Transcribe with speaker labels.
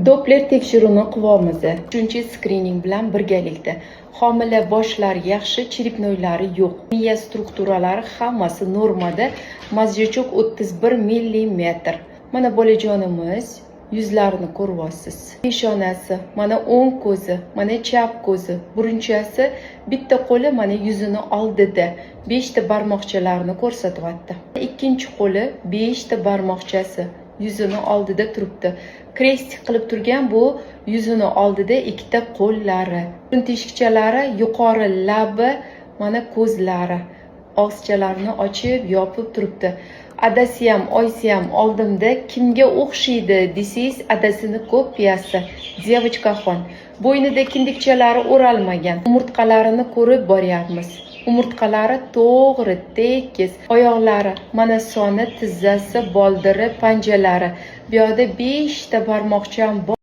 Speaker 1: Doppler tekshiruvini qilamiz. Uchinchi skrining bilan birgalikda. Homila boshlar yaxshi, chiriknoylari yo'q. Miya strukturalari hammasi normada. Mazjachok 31 mm. Mana bolajonimiz yuzlarini ko'ryapsiz. Peshonasi, mana o'ng ko'zi, mana chap ko'zi, burunchasi, bitta qo'li mana yuzini oldida 5 ta barmoqchalarini ko'rsatyapti. Ikkinchi qo'li 5 ta barmoqchasi yuzini oldida turibdi. Krestik qilib turgan bu yuzini oldida ikkita qo'llari, burun teshikchalari, yuqori labi, mana ko'zlari, og'izchalarini ochib, yopib turibdi. Adasi ham, oyisi ham oldimda. Kimga o'xshaydi desangiz, adasini kopiyasi. Девочкаxon. Bo'ynida kindikchalari o'ralmagan. Umurtqalarini ko'rib boryapmiz. Umurtqalari to'g'ri, tekis. Oyoqlari, mana soni, tizzasi, boldiri, panjalari. Bu yerda 5 ta barmoqcham bor.